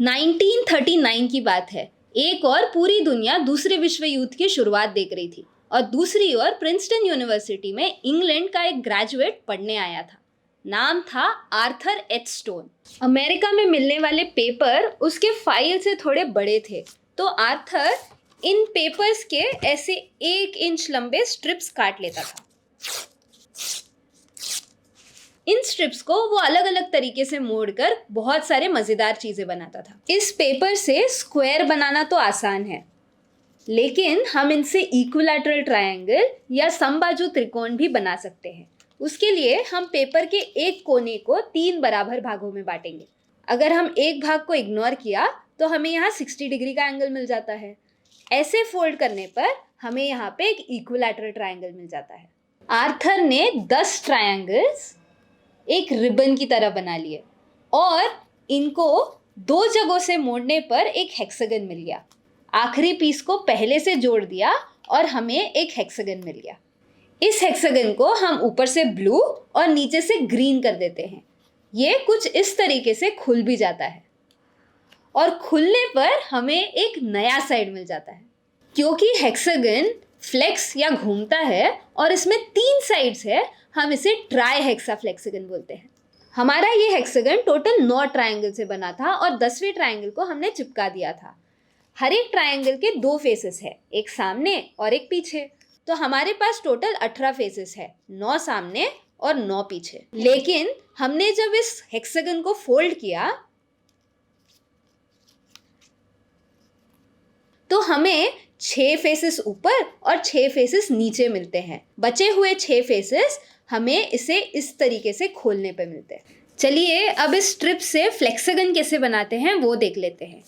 1939 की बात है। एक और पूरी दुनिया दूसरे विश्व युद्ध की शुरुआत देख रही थी और दूसरी ओर प्रिंसटन यूनिवर्सिटी में इंग्लैंड का एक ग्रेजुएट पढ़ने आया था। नाम था आर्थर एच स्टोन। अमेरिका में मिलने वाले पेपर उसके फाइल से थोड़े बड़े थे, तो आर्थर इन पेपर्स के ऐसे 1 इंच लंबे स्ट्रिप्स काट लेता था। इन स्ट्रिप्स को वो अलग अलग तरीके से मोड़कर बहुत सारे मजेदार चीजें बनाता था। इस पेपर से स्क्वायर बनाना तो आसान है, लेकिन हम इनसे इक्विलैटरल ट्रायंगल या समबाजु त्रिकोण भी बना सकते हैं। उसके लिए हम पेपर के एक कोने को 3 बराबर भागों में बांटेंगे। अगर हम एक भाग को इग्नोर किया तो हमें यहाँ 60 डिग्री का एंगल मिल जाता है। ऐसे फोल्ड करने पर हमें यहाँ पे एक इक्विलैटरल ट्रायंगल मिल जाता है। आर्थर ने 10 ट्रायंगल्स एक रिबन की तरह बना लिए और इनको 2 जगहों से मोड़ने पर एक हेक्सागन मिल गया। आखिरी पीस को पहले से जोड़ दिया और हमें एक हेक्सागन मिल गया। इस हेक्सागन को हम ऊपर से ब्लू और नीचे से ग्रीन कर देते हैं। ये कुछ इस तरीके से खुल भी जाता है और खुलने पर हमें एक नया साइड मिल जाता है। क्योंकि हेक्सागन फ्लेक्स या घूमता है और इसमें 3 साइड्स है, हम इसे ट्राई हेक्साफ्लेक्सागन बोलते हैं। हमारा ये हेक्सागन टोटल 9 ट्रायंगल से बना था और 10वें ट्रायंगल को हमने चिपका दिया था। हर एक ट्रायंगल के 2 फेसेस है, एक सामने और एक पीछे। तो हमारे पास टोटल 18 फेसेस है, 9 सामने और 9 पीछे। लेकिन हमने जब इस हेक्सागन को फोल्ड किया तो हमें 6 फेसेस ऊपर और 6 फेसेस नीचे मिलते हैं। बचे हुए 6 फेसेस हमें इसे इस तरीके से खोलने पे मिलते हैं। चलिए अब इस स्ट्रिप से फ्लेक्सागन कैसे बनाते हैं वो देख लेते हैं।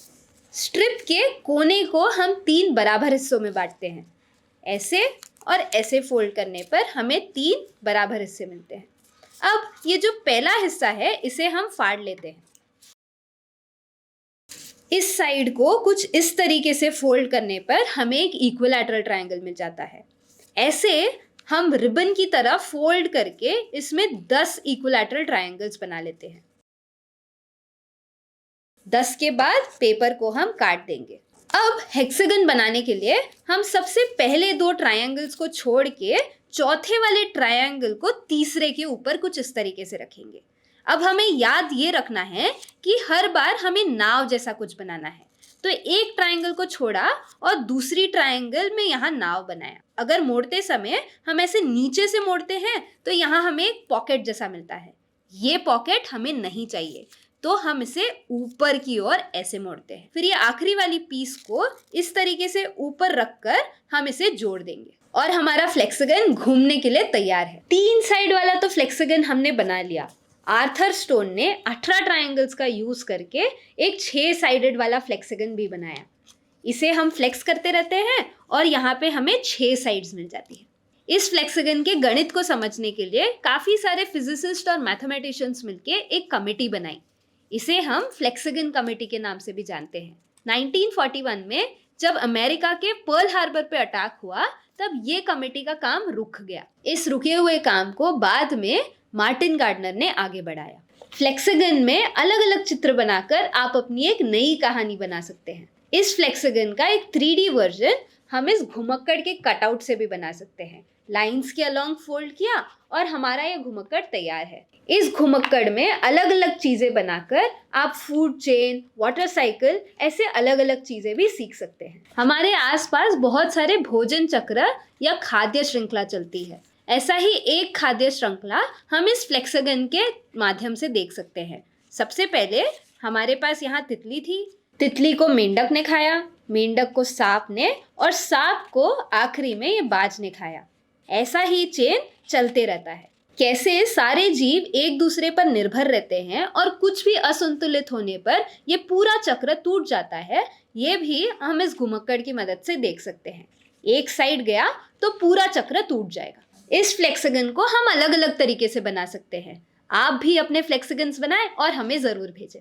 स्ट्रिप के कोने को हम 3 बराबर हिस्सों में बांटते हैं। ऐसे और ऐसे फोल्ड करने पर हमें 3 बराबर हिस्से मिलते हैं। अब ये जो पहला हिस्सा है इसे हम फाड़ लेते हैं। इस साइड को कुछ इस तरीके से फोल्ड करने पर हमें एक इक्विलैटरल ट्रायंगल मिल जाता है। ऐसे हम रिबन की तरह फोल्ड करके इसमें 10 इक्विलैटरल ट्रायंगल्स बना लेते हैं। 10 के बाद पेपर को हम काट देंगे। अब हेक्सागन बनाने के लिए हम सबसे पहले 2 ट्रायंगल्स को छोड़ के चौथे वाले ट्रायंगल को तीसरे के ऊपर कुछ इस तरीके से रखेंगे। अब हमें याद ये रखना है कि हर बार हमें नाव जैसा कुछ बनाना है। तो एक ट्रायंगल को छोड़ा और दूसरी ट्रायंगल में यहाँ नाव बनाया। अगर मोड़ते समय हम ऐसे नीचे से मोड़ते हैं तो यहाँ हमें एक पॉकेट जैसा मिलता है। ये पॉकेट हमें नहीं चाहिए, तो हम इसे ऊपर की ओर ऐसे मोड़ते हैं। फिर ये आखिरी वाली पीस को इस तरीके से ऊपर रखकर हम इसे जोड़ देंगे और हमारा फ्लेक्सागन घूमने के लिए तैयार है। 3 साइड वाला तो फ्लेक्सागन हमने बना लिया। आर्थर स्टोन ने 18 ट्रायंगल्स का यूज करके एक 6 साइडेड वाला फ्लेक्सागन भी बनाया। इसे हम फ्लेक्स करते रहते हैं और यहाँ पे हमें 6 साइड्स मिल जाती है। इस फ्लेक्सागन के गणित को समझने के लिए काफी सारे फिजिसिस्ट और मैथमेटिशियंस मिलके एक कमेटी बनाई। इसे हम फ्लेक्सागन कमेटी के नाम से भी जानते हैं। 1941 में जब अमेरिका के पर्ल हार्बर पे अटैक हुआ तब ये कमेटी का काम रुक गया। इस रुके हुए काम को बाद में मार्टिन गार्डनर ने आगे बढ़ाया। फ्लेक्सागन में अलग अलग चित्र बनाकर आप अपनी एक नई कहानी बना सकते हैं। इस फ्लेक्सागन का एक 3D वर्जन हम इस घुमक्कड़ के कटआउट से भी बना सकते हैं। लाइंस के अलोंग फोल्ड किया और हमारा ये घुमक्कड़ तैयार है। इस घुमक्कड़ में अलग अलग चीजें बनाकर आप फूड चेन, वाटर साइकिल ऐसे अलग अलग चीजें भी सीख सकते हैं। हमारे आसपास बहुत सारे भोजन चक्र या खाद्य श्रृंखला चलती है। ऐसा ही एक खाद्य श्रृंखला हम इस फ्लेक्सागन के माध्यम से देख सकते हैं। सबसे पहले हमारे पास यहाँ तितली थी। तितली को मेंढक ने खाया, मेंढक को सांप ने और सांप को आखिरी में ये बाज ने खाया। ऐसा ही चेन चलते रहता है। कैसे सारे जीव एक दूसरे पर निर्भर रहते हैं और कुछ भी असंतुलित होने पर ये पूरा चक्र टूट जाता है, ये भी हम इस घुमक्कड़ की मदद से देख सकते हैं। एक साइड गया तो पूरा चक्र टूट जाएगा। इस फ्लेक्सागन को हम अलग अलग तरीके से बना सकते हैं। आप भी अपने फ्लेक्सागन्स बनाएं और हमें जरूर भेजें।